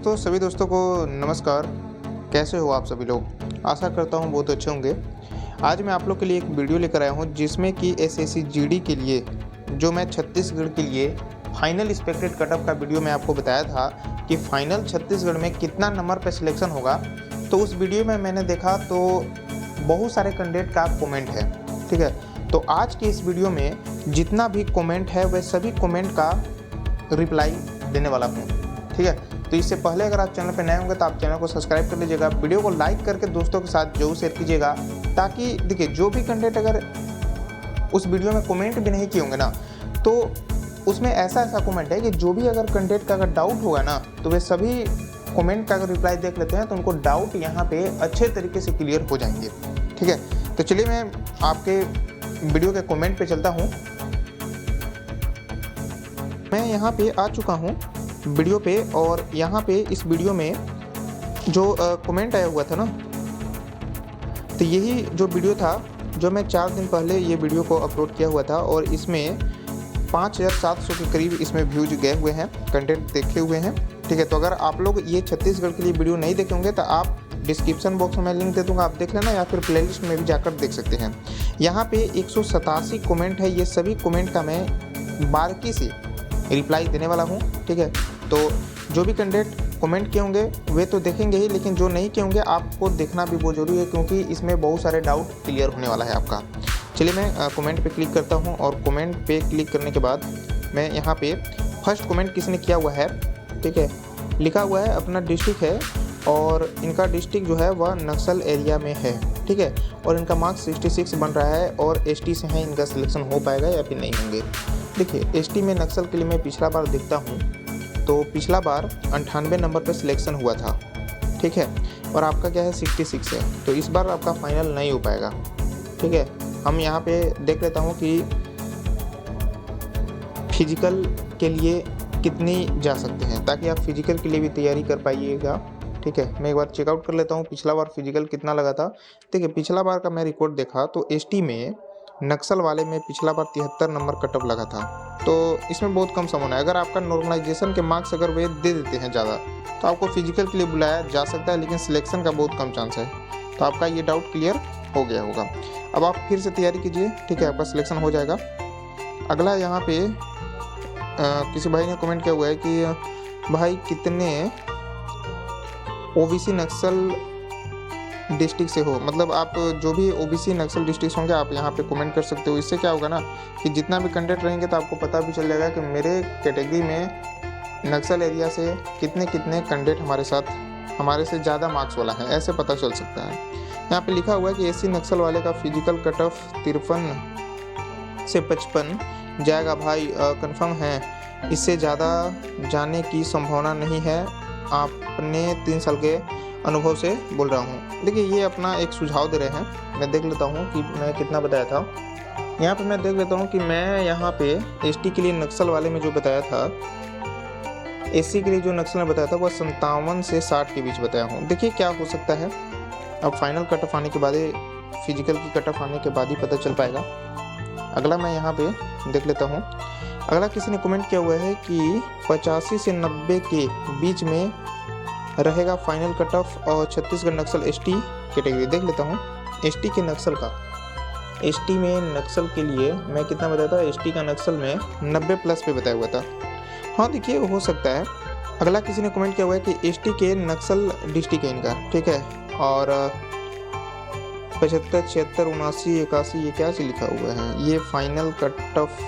दोस्तों, सभी दोस्तों को नमस्कार। कैसे हो आप सभी लोग? आशा करता हूँ बहुत अच्छे होंगे। आज मैं आप लोग के लिए एक वीडियो लेकर आया हूँ जिसमें कि एसएससी जीडी के लिए जो मैं छत्तीसगढ़ के लिए फाइनल एक्सपेक्टेड कटअप का वीडियो मैं आपको बताया था कि फाइनल छत्तीसगढ़ में कितना नंबर पर सिलेक्शन होगा। तो उस वीडियो में मैंने देखा तो बहुत सारे कैंडिडेट का कमेंट है, ठीक है। तो आज के इस वीडियो में जितना भी कमेंट है वह सभी कमेंट का रिप्लाई देने वाला हूँ, ठीक है। तो इससे पहले अगर आप चैनल पर नए होंगे तो आप चैनल को सब्सक्राइब कर लीजिएगा, वीडियो को लाइक करके दोस्तों के साथ जरूर शेयर कीजिएगा, ताकि देखिए जो भी कैंडिडेट अगर उस वीडियो में कमेंट भी नहीं किए होंगे ना, तो उसमें ऐसा कमेंट है कि जो भी अगर कैंडिडेट का अगर डाउट होगा ना, तो वे सभी कमेंट का अगर रिप्लाई देख लेते हैं तो उनको डाउट यहाँ पे अच्छे तरीके से क्लियर हो जाएंगे, ठीक है। तो चलिए मैं आपके वीडियो के कमेंट पे चलता हूँ। मैं यहाँ पे आ चुका हूँ वीडियो पे, और यहाँ पे इस वीडियो में जो कमेंट आया हुआ था ना, तो यही जो वीडियो था जो मैं 4 दिन पहले ये वीडियो को अपलोड किया हुआ था, और इसमें 5700 के करीब इसमें व्यूज गए हुए हैं, कंटेंट देखे हुए हैं, ठीक है। तो अगर आप लोग ये छत्तीसगढ़ के लिए वीडियो नहीं देखे होंगे तो आप डिस्क्रिप्शन बॉक्स में लिंक दे दूंगा, आप देख लेना, या फिर प्लेलिस्ट में भी जाकर देख सकते हैं। यहाँ पे 187 कमेंट है, ये सभी कमेंट का मैं बारीकी से रिप्लाई देने वाला हूँ, ठीक है। तो जो भी कैंडिडेट कमेंट किए होंगे वे तो देखेंगे ही, लेकिन जो नहीं किए होंगे आपको देखना भी बहुत ज़रूरी है, क्योंकि इसमें बहुत सारे डाउट क्लियर होने वाला है आपका। चलिए मैं कमेंट पे क्लिक करता हूँ, और कमेंट पे क्लिक करने के बाद मैं यहाँ पे फर्स्ट कमेंट किसने किया हुआ है, ठीक है, लिखा हुआ है अपना डिस्ट्रिक्ट है, और इनका डिस्ट्रिक्ट जो है वह नक्सल एरिया में है, ठीक है। और इनका मार्क्स 66 बन रहा है, और एसटी से है, इनका सिलेक्शन हो पाएगा या फिर नहीं होंगे। देखिए एसटी में नक्सल के लिए मैं पिछला बार देखता हूँ तो पिछला बार 98 नंबर पर सिलेक्शन हुआ था, ठीक है, और आपका क्या है 66 है, तो इस बार आपका फाइनल नहीं हो पाएगा, ठीक है। हम यहाँ पे देख लेता हूँ कि फिजिकल के लिए कितनी जा सकते हैं, ताकि आप फिजिकल के लिए भी तैयारी कर पाइएगा, ठीक है। मैं एक बार चेकआउट कर लेता हूँ पिछला बार फिजिकल कितना लगा था। ठीक है, पिछला बार का मैं रिकॉर्ड देखा तो एसटी में नक्सल वाले में पिछला बार 73 नंबर कटअप लगा था, तो इसमें बहुत कम समय है। अगर आपका नॉर्मलाइजेशन के मार्क्स अगर वे दे देते हैं ज़्यादा तो आपको फिजिकल के लिए बुलाया जा सकता है, लेकिन सिलेक्शन का बहुत कम चांस है। तो आपका ये डाउट क्लियर हो गया होगा। अब आप फिर से तैयारी कीजिए, ठीक है, आपका सिलेक्शन हो जाएगा। अगला यहाँ पे किसी भाई ने कमेंट किया हुआ है कि भाई कितने ओबीसी नक्सल डिस्ट्रिक्ट से हो, मतलब आप जो भी ओबीसी नक्सल डिस्ट्रिक्ट होंगे आप यहाँ पे कमेंट कर सकते हो। इससे क्या होगा ना कि जितना भी कंटेंट रहेंगे तो आपको पता भी चल जाएगा कि मेरे कैटेगरी में नक्सल एरिया से कितने कितने कैंडिडेट हमारे से ज़्यादा मार्क्स वाला है, ऐसे पता चल सकता है। यहाँ पे लिखा हुआ है कि एससी नक्सल वाले का फिजिकल कट ऑफ 53 से 55 जाएगा। भाई कंफर्म है, इससे ज़्यादा जाने की संभावना नहीं है, आपने 3 साल के अनुभव से बोल रहा हूँ। देखिए ये अपना एक सुझाव दे रहे हैं, मैं देख लेता हूँ कि मैं कितना बताया था। यहाँ पे मैं देख लेता हूँ कि मैं यहाँ पे एसटी के लिए नक्सल वाले में जो बताया था, एससी के लिए जो नक्सल में बताया था वह 57 से 60 के बीच बताया हूँ। देखिए क्या हो सकता है, अब फाइनल कट ऑफ आने के बाद, फिजिकल की कट ऑफ आने के बाद ही पता चल पाएगा। अगला मैं यहाँ पे देख लेता हूँ। अगला किसी ने कमेंट किया हुआ है कि 85 से 90 के बीच में रहेगा फाइनल कट ऑफ, और छत्तीसगढ़ नक्सल एसटी कैटेगरी। देख लेता हूँ एसटी के नक्सल का, एसटी में नक्सल के लिए मैं कितना बताया था, एसटी का नक्सल में 90 प्लस पे बताया हुआ था। हाँ देखिए हो सकता है। अगला किसी ने कमेंट किया हुआ है कि एसटी के नक्सल डिस्ट्रिक्ट है इनका, ठीक है, और 75, 76, 79, 81 ये क्या से लिखा हुआ है, ये फाइनल कट ऑफ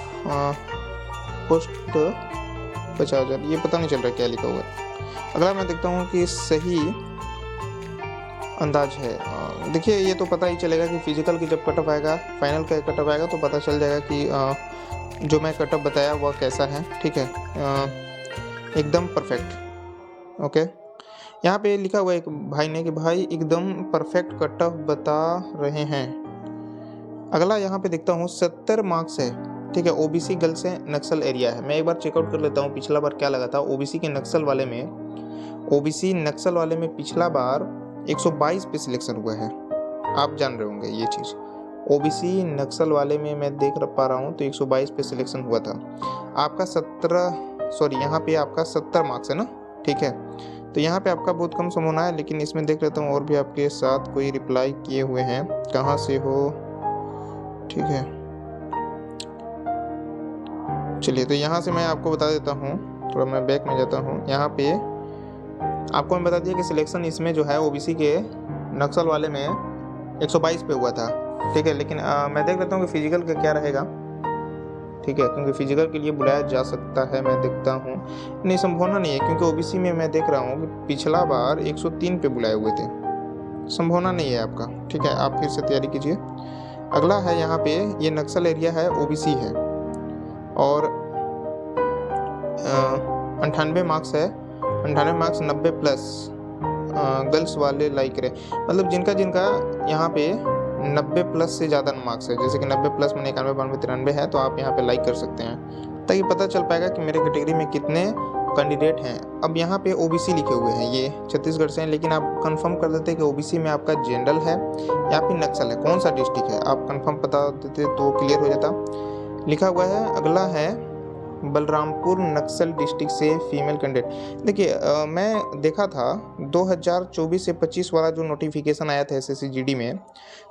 पोस्ट 50,000, ये पता नहीं चल रहा क्या लिखा हुआ है। अगला मैं देखता हूँ कि सही अंदाज है। देखिए ये तो पता ही चलेगा कि फिजिकल की जब कटअप आएगा, फाइनल का कटअप आएगा तो पता चल जाएगा कि जो मैं कटअप बताया वह कैसा है, ठीक है, एकदम परफेक्ट। ओके, यहाँ पे लिखा हुआ है एक भाई ने कि भाई एकदम परफेक्ट कटअप बता रहे हैं। अगला यहाँ पे देखता हूँ 70 मार्क्स है, ठीक है, ओबीसी गर्ल्स है, नक्सल एरिया है। मैं एक बार चेकआउट कर लेता हूँ पिछला बार क्या लगा था ओबीसी के नक्सल वाले में। ओबीसी नक्सल वाले में पिछला बार 122 पे सिलेक्शन हुआ है, आप जान रहे होंगे ये चीज़। ओबीसी नक्सल वाले में मैं देख पा रहा हूँ तो 122 पे सिलेक्शन हुआ था। आपका 17 सॉरी यहाँ पे आपका 70 मार्क्स है ना, ठीक है, तो यहाँ पे आपका बहुत कम संभावना है, लेकिन इसमें देख लेता हूँ और भी आपके साथ कोई रिप्लाई किए हुए हैं, कहाँ से हो। ठीक है, चलिए तो यहाँ से मैं आपको बता देता हूँ, थोड़ा मैं बैक में जाता हूँ। यहाँ पे आपको मैं बता दिया कि सिलेक्शन इसमें जो है ओबीसी के नक्सल वाले में 122 पे हुआ था। ठीक है, लेकिन मैं देख लेता हूँ कि फिजिकल का क्या रहेगा। ठीक है, क्योंकि फिजिकल के लिए बुलाया जा सकता है, मैं देखता हूँ। नहीं, संभावना नहीं है, क्योंकि ओबीसी में मैं देख रहा हूँ कि पिछला बार 103 पे बुलाए हुए थे। संभावना नहीं है आपका। ठीक है, आप फिर से तैयारी कीजिए। अगला है यहाँ पे, ये नक्सल एरिया है, ओबीसी है और 98 मार्क्स है। 98 मार्क्स 90 प्लस गर्ल्स वाले लाइक रहे, मतलब जिनका जिनका यहाँ पे 90 प्लस से ज़्यादा मार्क्स है, जैसे कि 90 प्लस में 91, 92, 93 है, तो आप यहाँ पे लाइक कर सकते हैं, ताकि पता चल पाएगा कि मेरे कैटेगरी में कितने कैंडिडेट हैं। अब यहाँ पे ओबीसी लिखे हुए हैं, ये छत्तीसगढ़ से हैं, लेकिन आप कंफर्म कर देते कि ओबीसी में आपका जनरल है या फिर नक्सल है, कौन सा डिस्ट्रिक्ट है, आप कंफर्म बता देते तो क्लियर हो जाता। लिखा हुआ है, अगला है बलरामपुर नक्सल डिस्ट्रिक्ट से फीमेल कैंडिडेट। देखिए मैं देखा था 2024 से 25 वाला जो नोटिफिकेशन आया था एसएससी जीडी में,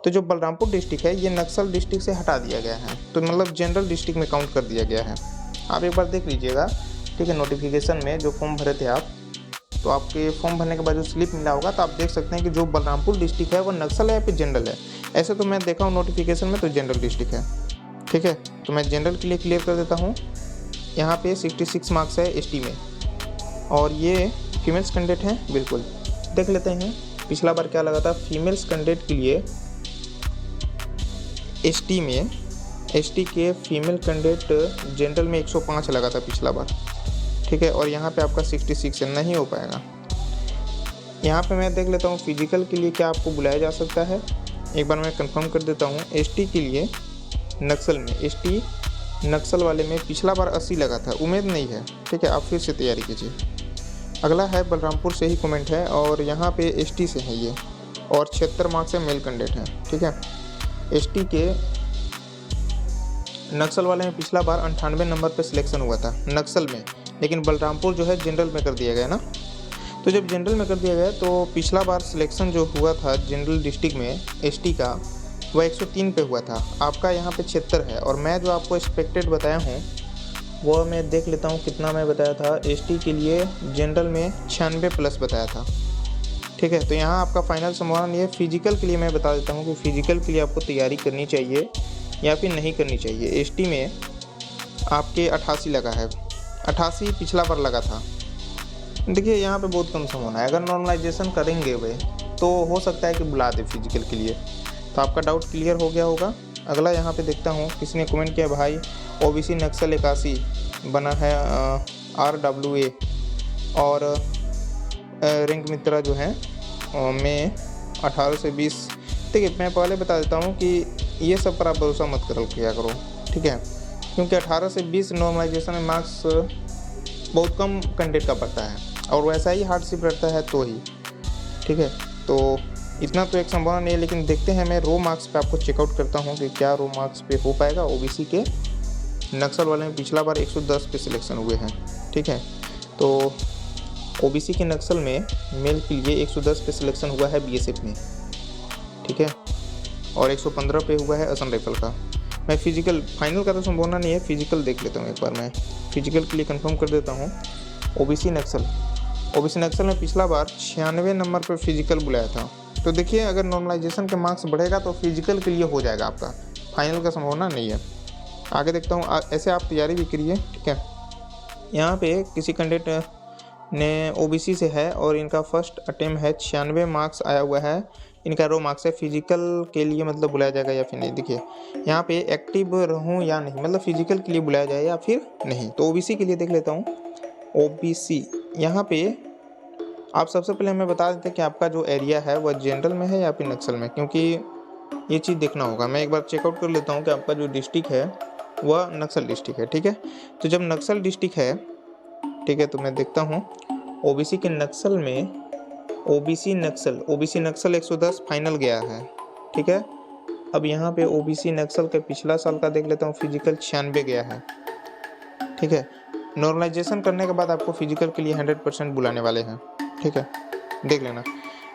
तो जो बलरामपुर डिस्ट्रिक्ट है ये नक्सल डिस्ट्रिक्ट से हटा दिया गया है, तो मतलब जनरल डिस्ट्रिक्ट में काउंट कर दिया गया है। आप एक बार देख लीजिएगा। ठीक है, नोटिफिकेशन में जो फॉर्म भरे थे आप, तो आपके फॉर्म भरने के बाद जो स्लिप मिला होगा, तो आप देख सकते हैं कि जो बलरामपुर डिस्ट्रिक्ट है वो नक्सल है या फिर जनरल है। ऐसे तो मैं देखा हूँ नोटिफिकेशन में तो जनरल डिस्ट्रिक्ट है। ठीक है, तो मैं जनरल के लिए क्लियर कर देता हूँ। यहाँ पे 66 मार्क्स है एसटी में, और ये फीमेल्स कैंडिडेट हैं। बिल्कुल देख लेते हैं पिछला बार क्या लगा था फीमेल्स कैंडिडेट के लिए एसटी में। एसटी के फीमेल कैंडिडेट जनरल में 105 लगा था पिछला बार। ठीक है, और यहाँ पे आपका 66 है, नहीं हो पाएगा। यहाँ पे मैं देख लेता हूँ फिजिकल के लिए क्या आपको बुलाया जा सकता है, एक बार मैं कंफर्म कर देता हूँ। एसटी के लिए नक्सल में, एसटी नक्सल वाले में पिछला बार 80 लगा था, उम्मीद नहीं है। ठीक है, आप फिर से तैयारी कीजिए। अगला है बलरामपुर से ही कमेंट है, और यहाँ पे एसटी से है ये, और 76 मार्क्स से मेल कैंडिडेट है। ठीक है, एसटी के नक्सल वाले में पिछला बार 98 नंबर पे सिलेक्शन हुआ था नक्सल में, लेकिन बलरामपुर जो है जनरल में कर दिया गया ना। तो जब जनरल में कर दिया गया तो पिछला बार सिलेक्शन जो हुआ था जनरल डिस्ट्रिक्ट में एसटी का, वह 103 पे हुआ था। आपका यहाँ पे 76 है, और मैं जो आपको एक्सपेक्टेड बताया हूँ वह मैं देख लेता हूँ कितना मैं बताया था। एसटी के लिए जनरल में 96 प्लस बताया था। ठीक है, तो यहाँ आपका फाइनल संभावना नहीं है। फिजिकल के लिए मैं बता देता हूँ कि फिजिकल के लिए आपको तैयारी करनी चाहिए या फिर नहीं करनी चाहिए। एसटी में आपके 88 लगा है, 88 पिछला बार लगा था। देखिए यहाँ पे बहुत कम संभावना है, अगर नॉर्मलाइजेशन करेंगे वे तो हो सकता है कि बुला दे फिजिकल के लिए। तो आपका डाउट क्लियर हो गया होगा। अगला यहाँ पे देखता हूँ, किसी ने कमेंट किया भाई ओबीसी नक्सल 81 बना है RWA, और रैंक मित्रा जो है में 18 से 20। देखिए मैं पहले बता देता हूँ कि ये सब पर आप भरोसा मत किया करो। ठीक है, क्योंकि 18 से 20 नॉर्मलाइजेशन में मार्क्स बहुत कम कैंडिडेट का पड़ता है, और वैसा ही हार्डशिप रहता है तो ही। ठीक है, तो इतना तो एक संभावना नहीं है, लेकिन देखते हैं। मैं रो मार्क्स पे आपको चेकआउट करता हूँ कि क्या रो मार्क्स पे हो पाएगा। ओबीसी के नक्सल वाले में पिछला बार 110 पे सिलेक्शन हुए हैं। ठीक है, तो ओबीसी के नक्सल में मेल के लिए 110 पे सिलेक्शन हुआ है बीएसएफ में। ठीक है, और 115 पे हुआ है असम राइफल का। मैं फिजिकल फाइनल का तो संभावना नहीं है, फिजिकल देख लेता हूँ एक बार। मैं फिजिकल के लिए कंफर्म कर देता हूँ। ओबीसी नक्सल में पिछला बार 96 नंबर पर फिजिकल बुलाया था। तो देखिए अगर नॉर्मलाइजेशन के मार्क्स बढ़ेगा तो फिजिकल के लिए हो जाएगा आपका, फाइनल का संभावना नहीं है। आगे देखता हूँ, ऐसे आप तैयारी भी करिए। ठीक है, यहाँ पे किसी कैंडिडेट ने ओबीसी से है और इनका फर्स्ट अटेम्प्ट है, 96 मार्क्स आया हुआ है, इनका रो मार्क्स है। फिजिकल के लिए मतलब बुलाया जाएगा या फिर नहीं। देखिए यहाँ पे एक्टिव रहूँ या नहीं, मतलब फिजिकल के लिए बुलाया जाए या फिर नहीं। तो ओबीसी के लिए देख लेता हूँ। ओबीसी यहाँ पे आप सबसे पहले हमें बता देते हैं कि आपका जो एरिया है वह जनरल में है या फिर नक्सल में, क्योंकि ये चीज़ देखना होगा। मैं एक बार चेकआउट कर लेता हूँ कि आपका जो डिस्ट्रिक्ट है वह नक्सल डिस्ट्रिक्ट है। ठीक है, तो जब नक्सल डिस्ट्रिक्ट है, ठीक है, तो मैं देखता हूँ ओबीसी के नक्सल में ओबीसी नक्सल 110 फाइनल गया है। ठीक है, अब यहाँ पे ओबीसी नक्सल के पिछला साल का देख लेता हूँ, फिजिकल 96 गया है। ठीक है, नॉर्मलाइजेशन करने के बाद आपको फिजिकल के लिए 100% बुलाने वाले हैं। ठीक है, देख लेना।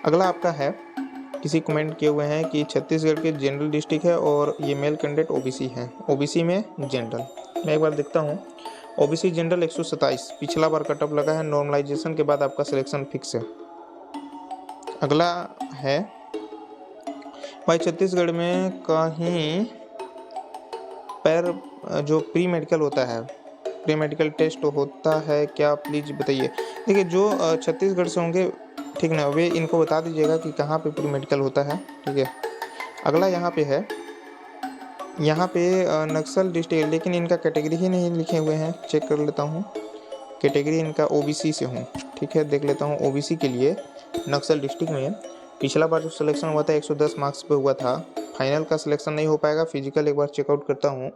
अगला आपका है, किसी कमेंट किए हुए हैं कि छत्तीसगढ़ के जनरल डिस्ट्रिक्ट है और ये मेल कैंडिडेट ओबीसी है, ओबीसी में जनरल। मैं एक बार देखता हूँ। ओबीसी जनरल 127, पिछला बार कट ऑफ लगा है, नॉर्मलाइजेशन के बाद आपका सिलेक्शन फिक्स है। अगला है भाई, छत्तीसगढ़ में कहीं पर जो प्री मेडिकल होता है, प्री मेडिकल टेस्ट होता है क्या, प्लीज़ बताइए। देखिए, जो छत्तीसगढ़ से होंगे, ठीक ना, वे इनको बता दीजिएगा कि कहाँ पे प्री मेडिकल होता है, ठीक है। अगला यहाँ पे है, यहाँ पे नक्सल डिस्ट्रिक्ट, लेकिन इनका कैटेगरी ही नहीं लिखे हुए हैं। चेक कर लेता हूँ, कैटेगरी इनका ओबीसी से हूँ, ठीक है। देख लेता हूँ ओबीसी के लिए नक्सल डिस्ट्रिक्ट में पिछला बार जो सिलेक्शन हुआ था 110 मार्क्स पे हुआ था। फाइनल का सिलेक्शन नहीं हो पाएगा। फिजिकल एक बार चेकआउट करता हूँ।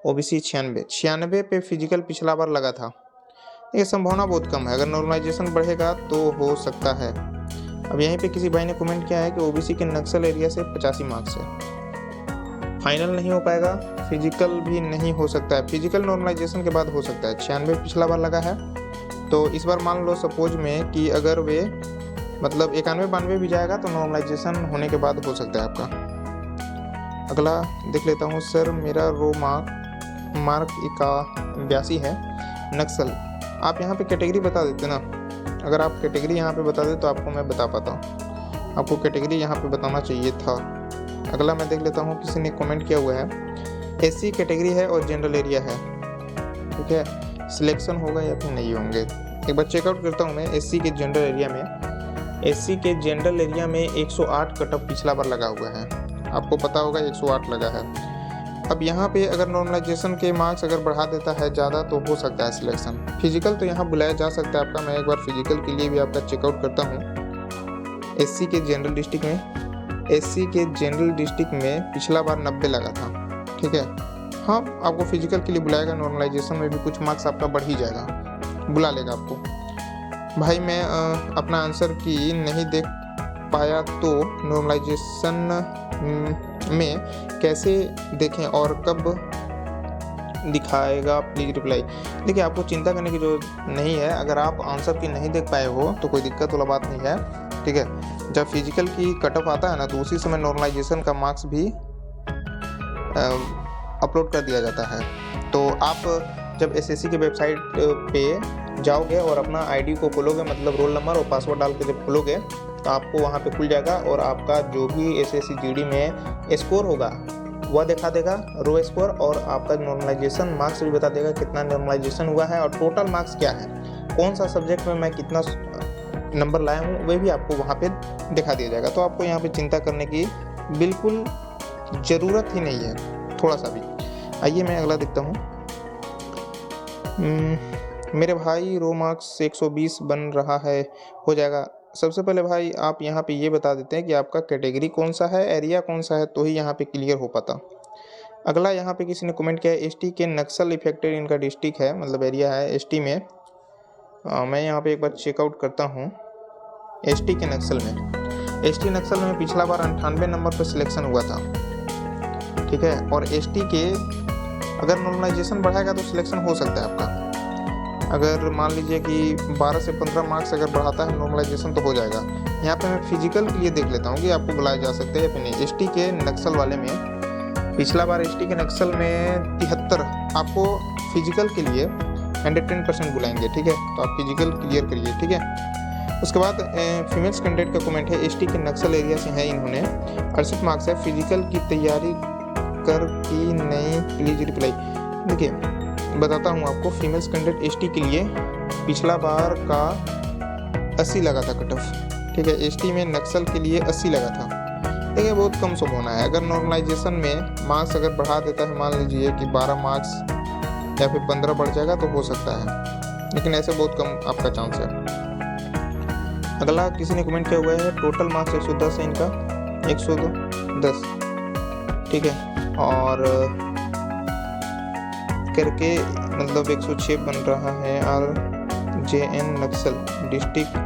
ओबीसी 96 पे फिजिकल पिछला बार लगा था। ये संभावना बहुत कम है, अगर नॉर्मलाइजेशन बढ़ेगा तो हो सकता है। अब यहीं पे किसी भाई ने कमेंट किया है कि ओबीसी के नक्सल एरिया से 85 मार्क्स है, फाइनल नहीं हो पाएगा। फिजिकल भी नहीं हो सकता है, फिजिकल नॉर्मलाइजेशन के बाद हो सकता है। 96 पिछला बार लगा है, तो इस बार मान लो सपोज में कि अगर वे मतलब 91-92 भी जाएगा तो नॉर्मलाइजेशन होने के बाद हो सकता है आपका। अगला देख लेता हूँ। सर मेरा रो मार्क 81 है, नक्सल। आप यहाँ पे कैटेगरी बता देते ना, अगर आप कैटेगरी यहाँ पे बता दे तो आपको मैं बता पाता हूँ। आपको कैटेगरी यहाँ पे बताना चाहिए था। अगला मैं देख लेता हूँ, किसी ने कमेंट किया हुआ है एससी कैटेगरी है और जनरल एरिया है, ठीक है। सिलेक्शन होगा या फिर नहीं होंगे, एक बार चेकआउट करता हूँ मैं। एससी के जनरल एरिया में, एससी के जनरल एरिया में 108 कट ऑफ पिछला बार लगा हुआ है, आपको पता होगा 108 लगा है। अब यहाँ पे अगर नॉर्मलाइजेशन के मार्क्स अगर बढ़ा देता है ज़्यादा तो हो सकता है सिलेक्शन। फिजिकल तो यहाँ बुलाया जा सकता है आपका। मैं एक बार फिजिकल के लिए भी आपका चेकआउट करता हूँ। एससी के जनरल डिस्ट्रिक्ट में, एससी के जनरल डिस्ट्रिक्ट में पिछला बार 90 लगा था, ठीक है। हाँ, आपको फिजिकल के लिए बुलाएगा, नॉर्मलाइजेशन में भी कुछ मार्क्स आपका बढ़ ही जाएगा, बुला लेगा आपको। भाई मैं अपना आंसर की नहीं देख पाया तो नॉर्मलाइजेशन में कैसे देखें और कब दिखाएगा, प्लीज़ रिप्लाई। देखिए, आपको चिंता करने की जरूरत नहीं है। अगर आप आंसर की नहीं देख पाए हो तो कोई दिक्कत वाला बात नहीं है, ठीक है। जब फिजिकल की कट ऑफ आता है ना, तो उसी समय नॉर्मलाइजेशन का मार्क्स भी अपलोड कर दिया जाता है। तो आप जब एसएससी के वेबसाइट पे जाओगे और अपना आईडी को खोलोगे, मतलब रोल नंबर और पासवर्ड डाल के जब खोलोगे तो आपको वहाँ पे खुल जाएगा और आपका जो भी एसएससी जीडी में स्कोर होगा वह दिखा देगा, रो स्कोर, और आपका नॉर्मलाइजेशन मार्क्स भी बता देगा कितना नॉर्मलाइजेशन हुआ है और टोटल मार्क्स क्या है, कौन सा सब्जेक्ट में मैं कितना नंबर लाया हूँ, वह भी आपको वहाँ पे दिखा दिया जाएगा। तो आपको यहाँ पे चिंता करने की बिल्कुल ज़रूरत ही नहीं है, थोड़ा सा भी। आइए मैं अगला देखता हूँ। मेरे भाई रो मार्क्स 120 बन रहा है, हो जाएगा। सबसे पहले भाई आप यहाँ पे ये बता देते हैं कि आपका कैटेगरी कौन सा है, एरिया कौन सा है, तो ही यहाँ पे क्लियर हो पाता। अगला यहाँ पे किसी ने कमेंट किया है एसटी के नक्सल इफेक्टेड इनका डिस्ट्रिक्ट है, मतलब एरिया है एसटी में। मैं यहाँ पे एक बार चेकआउट करता हूँ। एसटी के नक्सल में, एसटी नक्सल में पिछला बार 98 नंबर पर सिलेक्शन हुआ था, ठीक है। और एसटी के अगर नॉर्मलाइजेशन बढ़ाएगा तो सिलेक्शन हो सकता है आपका। अगर मान लीजिए कि 12 से 15 मार्क्स अगर बढ़ाता है नॉर्मलाइजेशन तो हो जाएगा। यहाँ पे मैं फिजिकल के लिए देख लेता हूँ कि आपको बुलाया जा सकते हैं या फिर नहीं। एसटी के नक्सल वाले में पिछला बार एसटी के नक्सल में 73, आपको फिजिकल के लिए 110% बुलाएंगे, ठीक है। तो आप फिजिकल क्लियर करिए, ठीक है। उसके बाद फीमेल्स कैंडिडेट का कमेंट है एसटी के नक्सल एरिया से है, इन्होंने 68 मार्क्स है, फिजिकल की तैयारी कर की नहीं, प्लीज रिप्लाई। देखिए बताता हूँ आपको, फीमेल्स कैंडिडेट एसटी के लिए पिछला बार का 80 लगा था कट ऑफ, ठीक है। एसटी में नक्सल के लिए 80 लगा था, देखिए बहुत कम संभावना है। अगर नॉर्मलाइजेशन में मार्क्स अगर बढ़ा देता है, मान लीजिए कि 12 मार्क्स या फिर 15 बढ़ जाएगा तो हो सकता है, लेकिन ऐसे बहुत कम आपका चांस है। अगला किसी ने कमेंट किया हुआ है टोटल मार्क्स 110 है इनका, 110, ठीक है। और करके मतलब 106 बन रहा है। और जेएन नक्सल डिस्ट्रिक्ट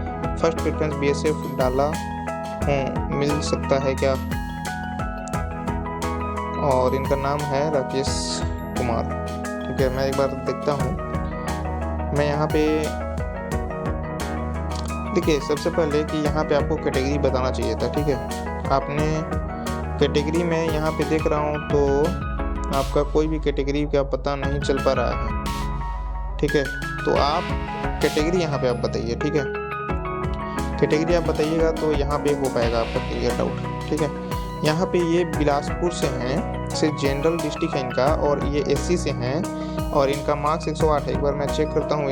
फर्स्ट प्रेफरेंस बीएसएफ डाला हूँ, मिल सकता है क्या? और इनका नाम है राकेश कुमार, ठीक है। मैं एक बार देखता हूँ, मैं यहाँ पे देखिए सबसे पहले कि यहाँ पे आपको कैटेगरी बताना चाहिए था, ठीक है। आपने कैटेगरी में यहाँ पे देख रहा हूँ तो आपका कोई भी कैटेगरी का पता नहीं चल पा रहा है, ठीक है। तो आप कैटेगरी यहाँ पे आप बताइए, ठीक है। कैटेगरी आप बताइएगा तो यहाँ पे हो पाएगा आपका क्लियर डाउट, ठीक है। यहाँ पे ये बिलासपुर से हैं, से जनरल डिस्ट्रिक्ट है इनका, और ये एससी से हैं और इनका मार्क्स 108 है। एक बार मैं चेक करता हूँ,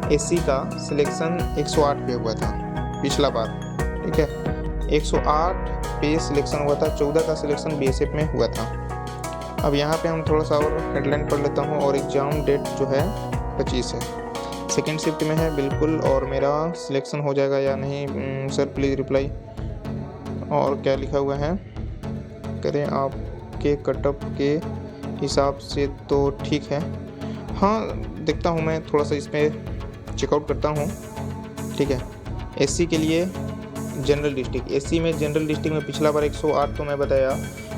एससी का सिलेक्शन 108 पे हुआ था पिछला बार, ठीक है। 108 पे सिलेक्शन हुआ था, 14 का सिलेक्शन बीएसएफ में हुआ था। अब यहाँ पे हम थोड़ा सा और हेडलाइन पढ़ लेता हूँ। और एग्ज़ाम डेट जो है 25 है, सेकेंड शिफ्ट में है बिल्कुल, और मेरा सिलेक्शन हो जाएगा या नहीं सर प्लीज़ रिप्लाई। और क्या लिखा हुआ है, करें आपके कटअप के हिसाब से तो ठीक है। हाँ देखता हूँ, मैं थोड़ा सा इसमें चेकआउट करता हूँ, ठीक है। एससी के लिए जनरल डिस्ट्रिक्ट, एससी में जनरल डिस्ट्रिक्ट में पिछला बार 108 तो मैं बताया।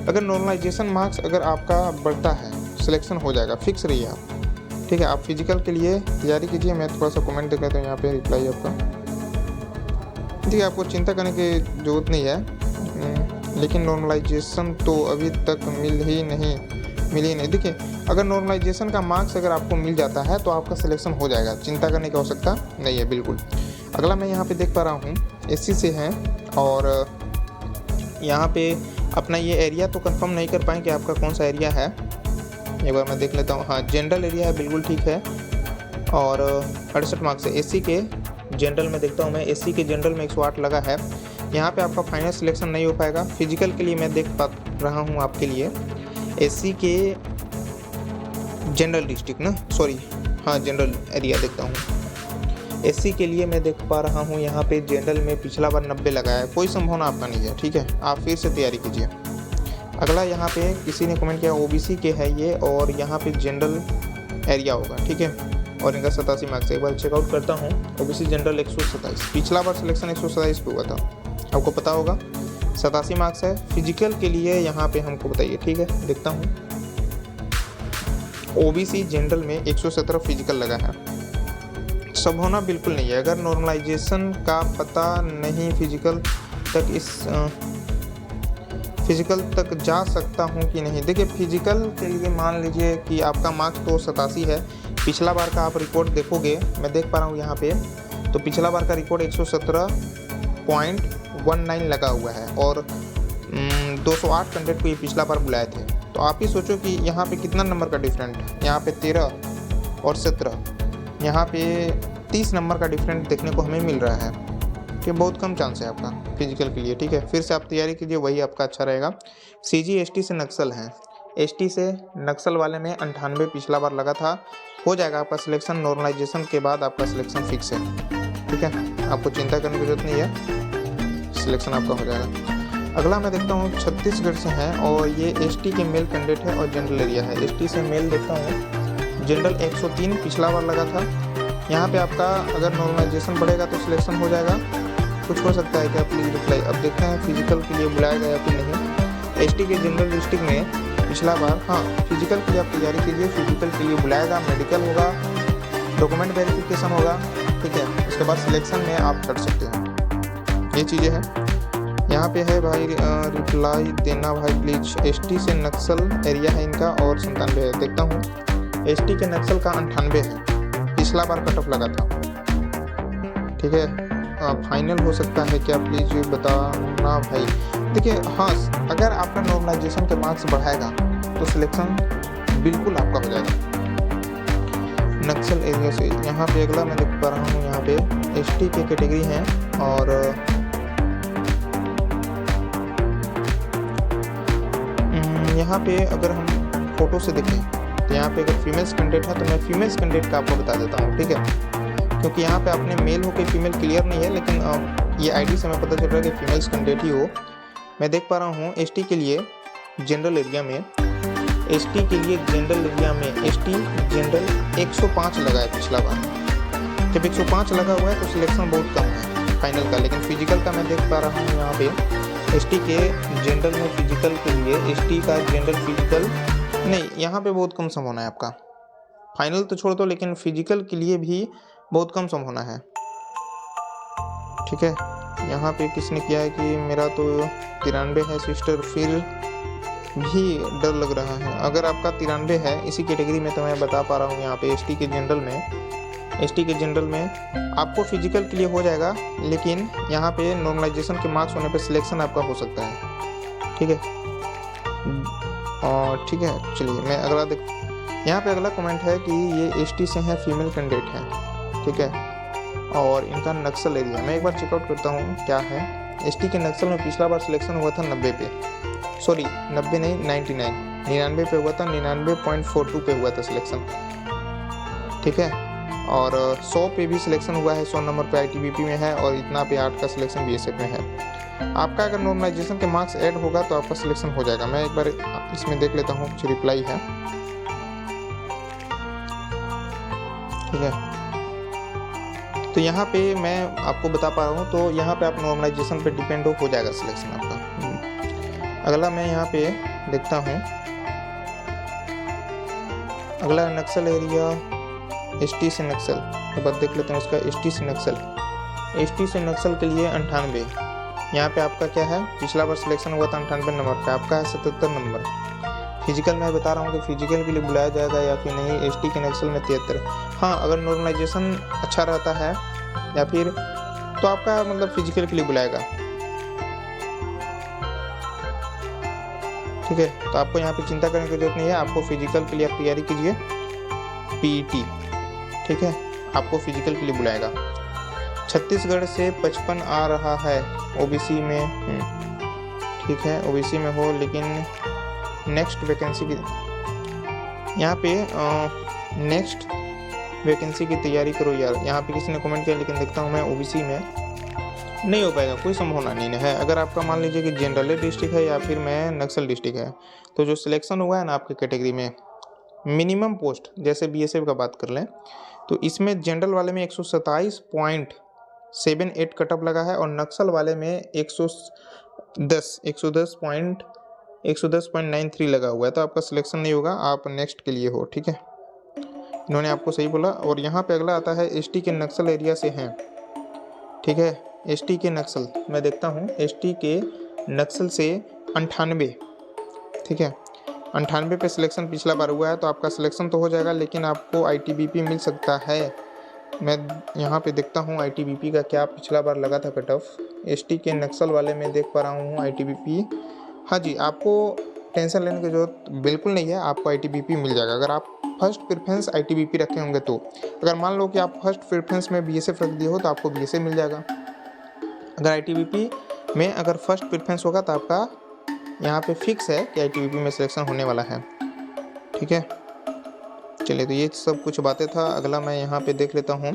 अगर नॉर्मलाइजेशन मार्क्स अगर आपका बढ़ता है सिलेक्शन हो जाएगा, फिक्स रहिए आप, ठीक है। आप फिजिकल के लिए तैयारी कीजिए। मैं थोड़ा सा कमेंट देख लेता हूँ यहाँ पे रिप्लाई आपका। देखिए आपको चिंता करने की ज़रूरत नहीं है, लेकिन नॉर्मलाइजेशन तो अभी तक मिली ही नहीं। देखिए अगर नॉर्मलाइजेशन का मार्क्स अगर आपको मिल जाता है तो आपका सिलेक्शन हो जाएगा, चिंता करने की आवश्यकता नहीं है बिल्कुल। अगला मैं यहाँ पे देख पा रहा हूँ एससी से हैं, और यहाँ पे अपना ये एरिया तो कंफर्म नहीं कर पाएँ कि आपका कौन सा एरिया है। एक बार मैं देख लेता हूँ। हाँ जनरल एरिया है, बिल्कुल ठीक है। और 68 मार्क्स है एससी के जनरल में। देखता हूँ मैं, एससी के जनरल में 108 लगा है। यहाँ पे आपका फाइनल सिलेक्शन नहीं हो पाएगा। फिजिकल के लिए मैं देख पा रहा हूँ आपके लिए एससी के जनरल डिस्ट्रिक्ट ना, सॉरी हाँ जनरल एरिया देखता हूँ। एससी के लिए मैं देख पा रहा हूँ यहाँ पे जनरल में पिछला बार 90 लगा है। कोई संभावना आपका नहीं है, ठीक है। आप फिर से तैयारी कीजिए। अगला यहाँ पे किसी ने कमेंट किया ओबीसी के है ये, और यहाँ पे जनरल एरिया होगा, ठीक है। और इनका 87 मार्क्स। एक बार चेकआउट करता हूँ। ओबीसी जनरल 127, पिछला बार सिलेक्शन 127 पे हुआ था, आपको पता होगा। 87 मार्क्स है। फिजिकल के लिए यहाँ पे हमको बताइए, ठीक है। देखता हूँ ओबीसी जनरल में 117 फिजिकल लगा है। संभावना बिल्कुल नहीं है। अगर नॉर्मलाइजेशन का पता नहीं फिजिकल तक जा सकता हूँ कि नहीं। देखिए फिजिकल के लिए मान लीजिए कि आपका मार्क्स तो 87 है। पिछला बार का आप रिकॉर्ड देखोगे, मैं देख पा रहा हूँ यहाँ पे, तो पिछला बार का रिकॉर्ड 117.19 लगा हुआ है, और 208 कैंडिडेट को ये पिछला बार बुलाए थे। तो आप ही सोचो कि यहाँ पे कितना नंबर का डिफरेंट है। यहाँ पे 13 और 17, यहाँ पे 30 नंबर का डिफरेंट देखने को हमें मिल रहा है, कि बहुत कम चांस है आपका फिजिकल के लिए, ठीक है। फिर से आप तैयारी कीजिए, वही आपका अच्छा रहेगा। सीजी एसटी से नक्सल हैं, एसटी से नक्सल वाले में 98 पिछला बार लगा था। हो जाएगा आपका सिलेक्शन, नॉर्मलाइजेशन के बाद आपका सिलेक्शन फिक्स है, ठीक है। आपको चिंता करने की जरूरत नहीं है, सिलेक्शन आपका हो जाएगा। अगला मैं देखता हूँ छत्तीसगढ़ से हैं, और ये एसटी के मेल कैंडिडेट है और जनरल एरिया है। एसटी से मेल देखता हूँ, जनरल 103 पिछला बार लगा था। यहाँ पे आपका अगर नॉर्मलाइजेशन बढ़ेगा तो सिलेक्शन हो जाएगा। कुछ हो सकता है क्या, प्लीज़ रिप्लाई। अब देखते हैं फिजिकल के लिए बुलाया गया कि नहीं। एसटी के जनरल डिस्ट्रिक्ट में पिछला बार, हाँ फिजिकल के लिए आप तैयारी कीजिए। फिजिकल के लिए बुलाएगा, मेडिकल होगा, डॉक्यूमेंट वेरिफिकेशन होगा, ठीक है। उसके बाद सिलेक्शन में आप कर सकते हैं, ये चीज़ें हैं। यहाँ पे है भाई रिप्लाई देना भाई प्लीज। एसटी से नक्सल एरिया है इनका, और 97 है। देखता हूँ एसटी के नक्सल का 98 है, पिछला बार कट ऑफ लगा था, ठीक है। फाइनल हो सकता है क्या, प्लीज़ बताना भाई। देखिए हाँ, अगर आपका नॉर्मलाइजेशन के मार्क्स बढ़ाएगा तो सिलेक्शन बिल्कुल आपका हो जाएगा नक्सल एरिया से। यहाँ पे अगला मैं देख पा रहा हूँ, यहाँ पे एसटी के कैटेगरी हैं, और यहाँ पे अगर हम फोटो से देखें तो यहाँ पे अगर फीमेल्स कैंडिडेट है तो मैं फीमेल्स कैंडिडेट का आपको बता देता हूँ, ठीक है। क्योंकि यहाँ पे आपने मेल हो के फीमेल क्लियर नहीं है, लेकिन ये आईडी से हमें पता चल रहा है कि फीमेल्स कैंडिडेट ही हो। मैं देख पा रहा हूँ एसटी के लिए जनरल एरिया में, एसटी के लिए जनरल एरिया में एसटी जनरल 105 लगा है पिछला बार। जब 105 लगा हुआ है तो सिलेक्शन बहुत कम है फाइनल का। लेकिन फिजिकल का मैं देख पा रहा हूँ यहाँ पे एसटी के जनरल में फिजिकल के लिए, एसटी का जनरल फिजिकल नहीं, यहाँ पे बहुत कम संभावना है आपका। फाइनल तो छोड़ दो, लेकिन फिजिकल के लिए भी बहुत कम संभावना है। ठीक है। यहाँ पे किसने किया है कि मेरा तो 93 है सिस्टर, फिर भी डर लग रहा है। अगर आपका 93 है इसी कैटेगरी में, तो मैं बता पा रहा हूँ यहाँ पे एसटी के जनरल में आपको फिजिकल के लिए हो जाएगा, लेकिन यहाँ पे नॉर्मलाइजेशन के मार्क्स होने पे सिलेक्शन आपका हो सकता है। ठीक है, और ठीक है, चलिए मैं अगला देख। यहाँ पे अगला कमेंट है कि ये एसटी से हैं, फीमेल कैंडिडेट हैं, ठीक है, और इनका नक्सल एरिया मैं एक बार चेकआउट करता हूँ क्या है। एसटी के नक्सल में पिछला बार सिलेक्शन हुआ था 90 पे, सॉरी 90 नहीं 99 पे हुआ था, 99.42 पे हुआ था सिलेक्शन, ठीक है, और 100 पे भी सिलेक्शन हुआ है, 100 नंबर पे आईटीबीपी में है, और इतना पे 8 का सिलेक्शन बीएसएफ में है। आपका अगर नॉर्मलाइजेशन के मार्क्स ऐड होगा तो आपका सिलेक्शन हो जाएगा। मैं एक बार इसमें देख लेता हूँ, कुछ रिप्लाई है, ठीक है। तो यहाँ पे मैं आपको बता पा रहा हूँ, तो यहाँ पे आप नॉर्मलाइजेशन पे डिपेंड हो जाएगा सिलेक्शन आपका। अगला मैं यहाँ पे देखता हूँ, अगला नक्सल एरिया एसटी से नक्सल के बाद देख लेते हैं उसका। एसटी से नक्सल के लिए 98, यहाँ पे आपका क्या है, पिछला बार सिलेक्शन हुआ था 98 नंबर पे, आपका है 77 नंबर। फिजिकल मैं बता रहा हूँ कि फिजिकल के लिए बुलाया जाएगा या फिर नहीं। एसटी के नक्सल में 73। हाँ, अगर नॉर्मलाइजेशन अच्छा रहता है या फिर तो आपका मतलब फिजिकल के लिए बुलाएगा, ठीक है। तो आपको यहाँ पे चिंता करने की जरूरत नहीं है, आपको फिजिकल के लिए आप तैयारी कीजिए, पीईटी, ठीक है, आपको फिजिकल के लिए बुलाएगा। छत्तीसगढ़ से 55 आ रहा है ओबीसी में, ठीक है, ओबीसी में हो, लेकिन नेक्स्ट वैकेंसी की यहाँ पे नेक्स्ट वैकेंसी की तैयारी करो यार। यहाँ पे किसी ने कमेंट किया, लेकिन देखता हूँ मैं ओबीसी में नहीं हो पाएगा, कोई संभावना नहीं है। अगर आपका मान लीजिए कि जनरल डिस्ट्रिक्ट है या फिर मैं नक्सल डिस्ट्रिक्ट है, तो जो सिलेक्शन हुआ है ना आपके कैटेगरी में, मिनिमम पोस्ट जैसे बीएसएफ का बात कर लें, तो इसमें जनरल वाले में 127.78 कटअप लगा है, और नक्सल वाले में 110.93 लगा हुआ है। तो आपका सिलेक्शन नहीं होगा, आप नेक्स्ट के लिए हो, ठीक है, इन्होंने आपको सही बोला। और यहाँ पे अगला आता है एसटी के नक्सल एरिया से हैं, ठीक है। एसटी के नक्सल मैं देखता हूँ, एसटी के नक्सल से 98, ठीक है, 98 पे सिलेक्शन पिछला बार हुआ है, तो आपका सिलेक्शन तो हो जाएगा, लेकिन आपको आईटीबीपी मिल सकता है। मैं यहाँ पे देखता हूँ आईटीबीपी का क्या पिछला बार लगा था कट ऑफ। एसटी के नक्सल वाले में देख पा रहा हूँ आईटीबीपी, हाँ जी, आपको टेंशन लेने की जरूरत बिल्कुल नहीं है, आपको आईटीबीपी मिल जाएगा अगर आप फर्स्ट प्रेफरेंस आईटीबीपी रखे होंगे तो। अगर मान लो कि आप फर्स्ट प्रेफरेंस में बीएसएफ रख दिए हो तो आपको बीएसएफ मिल जाएगा। अगर आईटीबीपी में अगर फर्स्ट प्रेफरेंस होगा तो आपका यहाँ पे फिक्स है कि आईटीबीपी में सिलेक्शन होने वाला है, ठीक है। चलिए, तो ये सब कुछ बातें था। अगला मैं यहाँ पे देख लेता हूँ,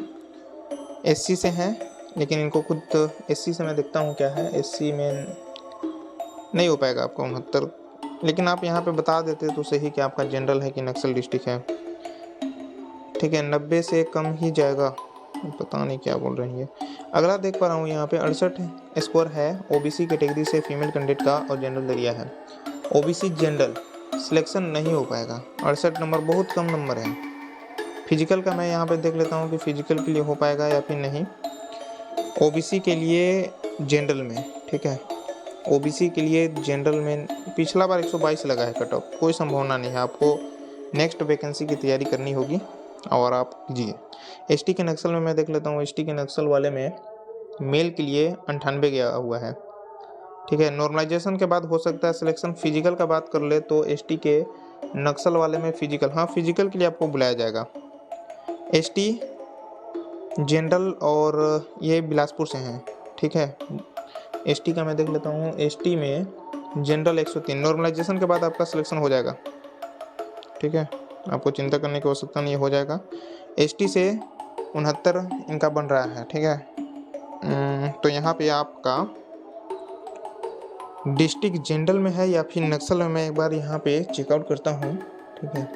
एससी से हैं, लेकिन इनको खुद एससी से मैं देखता हूँ क्या है। एससी में नहीं हो पाएगा आपको 69, लेकिन आप यहाँ पे बता देते तो सही कि आपका जनरल है कि नक्सल डिस्ट्रिक्ट है, ठीक है। 90 से कम ही जाएगा, पता नहीं क्या बोल रही है। अगला देख पा रहा हूँ यहाँ पे 68 स्कोर है ओबीसी कैटेगरी से फीमेल कैंडिडेट का, और जनरल एरिया है। ओबीसी जनरल सिलेक्शन नहीं हो पाएगा, 68 नंबर बहुत कम नंबर है। फिजिकल का मैं यहाँ पे देख लेता हूँ कि फिजिकल के लिए हो पाएगा या फिर नहीं। ओबीसी के लिए जनरल में, ठीक है, ओबीसी के लिए जनरल में पिछला बार 122 लगा है कट ऑफ, कोई संभावना नहीं है। आपको नेक्स्ट वैकेंसी की तैयारी करनी होगी और आप कीजिए। एसटी के नक्सल में मैं देख लेता हूँ, एसटी के नक्सल वाले में मेल के लिए 98 गया हुआ है, ठीक है। नॉर्मलाइजेशन के बाद हो सकता है सिलेक्शन। फिजिकल का बात कर ले तो एसटी के नक्सल वाले में फिजिकल, हाँ फिजिकल के लिए आपको बुलाया जाएगा। एसटी जनरल और ये बिलासपुर से हैं, ठीक है। एसटी का मैं देख लेता हूँ, एसटी में जनरल 103, नॉर्मलाइजेशन के बाद आपका सिलेक्शन हो जाएगा, ठीक है, आपको चिंता करने की आवश्यकता नहीं, हो जाएगा। एसटी से 69 इनका बन रहा है, ठीक है। तो यहाँ पे आपका डिस्ट्रिक्ट जनरल में है या फिर नक्सल में, मैं एक बार यहाँ पे चेकआउट करता हूँ, ठीक है।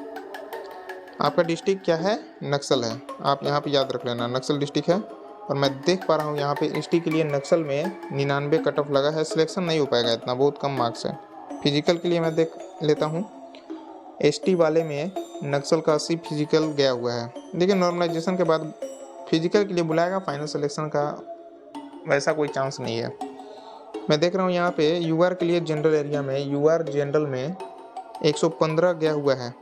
आपका डिस्ट्रिक्ट क्या है, नक्सल है, आप यहाँ पे याद रख लेना नक्सल डिस्ट्रिक्ट है। और मैं देख पा रहा हूँ यहाँ पे एसटी के लिए नक्सल में 99 कट ऑफ लगा है, सिलेक्शन नहीं हो पाएगा, इतना बहुत कम मार्क्स है। फिजिकल के लिए मैं देख लेता हूँ, एसटी वाले में नक्सल का 80 फिजिकल गया हुआ है। देखिए नॉर्मलाइजेशन के बाद फिजिकल के लिए बुलाएगा, फाइनल सिलेक्शन का वैसा कोई चांस नहीं है। मैं देख रहा हूँ यहाँ पे यूआर के लिए जनरल एरिया में, यूआर जनरल में 115 गया हुआ है।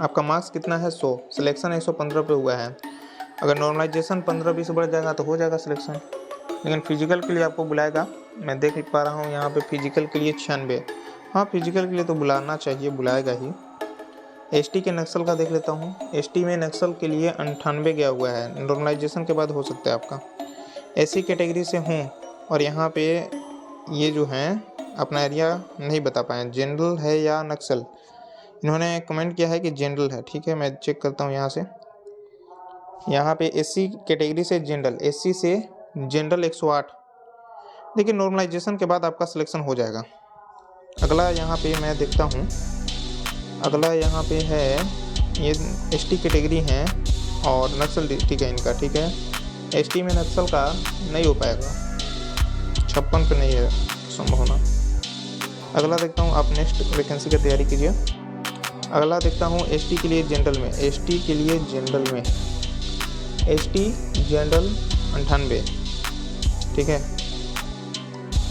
आपका मार्क्स कितना है 100, सिलेक्शन 115 पे हुआ है। अगर नॉर्मलाइजेशन 15-20 बढ़ जाएगा तो हो जाएगा सिलेक्शन। लेकिन फिजिकल के लिए आपको बुलाएगा, मैं देख पा रहा हूँ यहाँ पे फिजिकल के लिए 96। हाँ, फिजिकल के लिए तो बुलाना चाहिए, बुलाएगा ही। एसटी के नक्सल का देख लेता हूँ। एसटी में नक्सल के लिए 98 गया हुआ है, नॉर्मलाइजेशन के बाद हो सकता है आपका। एससी कैटेगरी से हूँ और यहाँ पे ये जो हैं अपना एरिया नहीं बता पाए, जनरल है या नक्सल। इन्होंने कमेंट किया है कि जनरल है। ठीक है, मैं चेक करता हूँ यहाँ से। यहाँ पे एससी कैटेगरी से जनरल, एससी से जनरल 108। देखिए नॉर्मलाइजेशन के बाद आपका सिलेक्शन हो जाएगा। अगला यहाँ पे मैं देखता हूँ, अगला यहाँ पे है ये एसटी कैटेगरी हैं और नक्सल डिस्ट्रिक्ट है इनका। ठीक है, एसटी में नक्सल का नहीं हो पाएगा, 56 पे नहीं है संभावना। अगला देखता हूँ, आप नेक्स्ट वैकेंसी की तैयारी कीजिए। अगला देखता हूँ एसटी के लिए जनरल में, एसटी के लिए जनरल में, एसटी जनरल 98। ठीक है,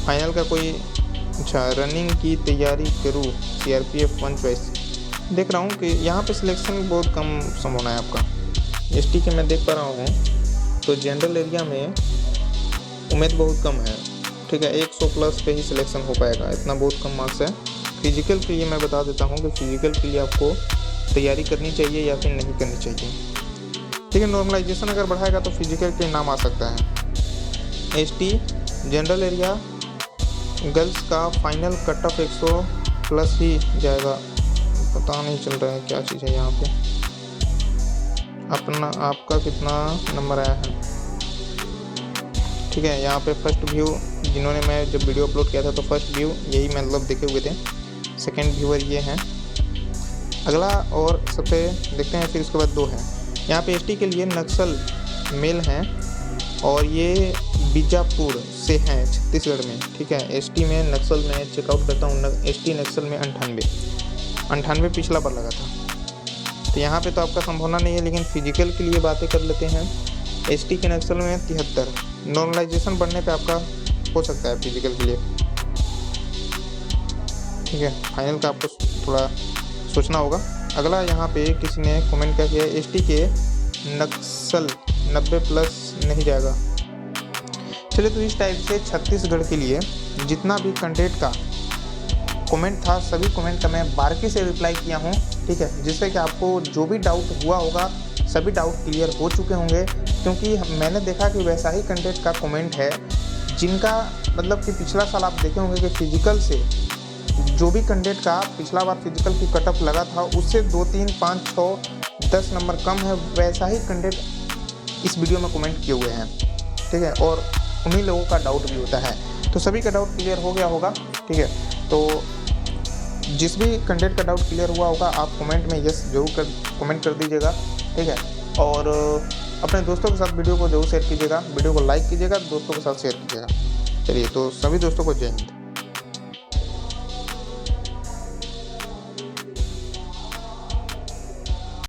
फाइनल का कोई, अच्छा रनिंग की तैयारी करूँ, सीआरपीएफ 1 चॉइस। देख रहा हूँ कि यहाँ पे सिलेक्शन बहुत कम संभावना है आपका। एसटी के मैं देख पा रहा हूँ तो जनरल एरिया में उम्मीद बहुत कम है। ठीक है, 100 प्लस पे ही सिलेक्शन हो पाएगा, इतना बहुत कम मार्क्स है। फिजिकल के लिए मैं बता देता हूँ कि फिजिकल के लिए आपको तैयारी करनी चाहिए या फिर नहीं करनी चाहिए। ठीक है, नॉर्मलाइजेशन अगर बढ़ाएगा तो फिजिकल के नाम आ सकता है। एसटी जनरल एरिया गर्ल्स का फाइनल कट ऑफ 100 प्लस ही जाएगा, पता नहीं चल रहा है क्या चीज़ है यहाँ पे। अपना आपका कितना नंबर आया है। ठीक है, यहाँ पे फर्स्ट व्यू जिन्होंने, मैं जब वीडियो अपलोड किया था तो फर्स्ट व्यू यही मतलब देखे हुए थे, सेकंड व्यूअर ये हैं। अगला और सबसे देखते हैं, फिर उसके बाद 2 हैं। यहाँ पे एसटी के लिए नक्सल मेल हैं और ये बीजापुर से हैं, छत्तीसगढ़ में। ठीक है, एसटी में नक्सल में चेकआउट करता हूँ, एसटी नक्सल में 98 पिछला बार लगा था। तो यहाँ पे तो आपका संभावना नहीं है, लेकिन फिजिकल के लिए बातें कर लेते हैं। एसटी के नक्सल में 73, नॉर्मलाइजेशन बढ़ने पे आपका हो सकता है फिजिकल के लिए। ठीक है, फाइनल का आपको थोड़ा सोचना होगा। अगला यहाँ पे किसी ने कमेंट क्या किया है, एसटी के नक्सल 90 प्लस नहीं जाएगा। चलिए, तो इस टाइप से छत्तीसगढ़ के लिए जितना भी कैंडिडेट का कमेंट था, सभी कमेंट का मैं बारीकी से रिप्लाई किया हूँ। ठीक है, जिससे कि आपको जो भी डाउट हुआ होगा सभी डाउट क्लियर हो चुके होंगे, क्योंकि मैंने देखा कि वैसा ही कैंडिडेट का कमेंट है जिनका मतलब कि पिछला साल आप देखे होंगे कि फिजिकल से जो भी कैंडिडेट का पिछला बार फिजिकल की कट ऑफ लगा था उससे 2, 3, 5, 6, 10 नंबर कम है, वैसा ही कैंडिडेट इस वीडियो में कमेंट किए हुए हैं। ठीक है, और उन्हीं लोगों का डाउट भी होता है, तो सभी का डाउट क्लियर हो गया होगा। ठीक है, तो जिस भी कैंडिडेट का डाउट क्लियर हुआ होगा आप कमेंट में यस जरूर कमेंट कर दीजिएगा। ठीक है, और अपने दोस्तों के साथ वीडियो को जरूर शेयर कीजिएगा, वीडियो को लाइक कीजिएगा, दोस्तों के साथ शेयर कीजिएगा। चलिए, तो सभी दोस्तों को जय हिंद।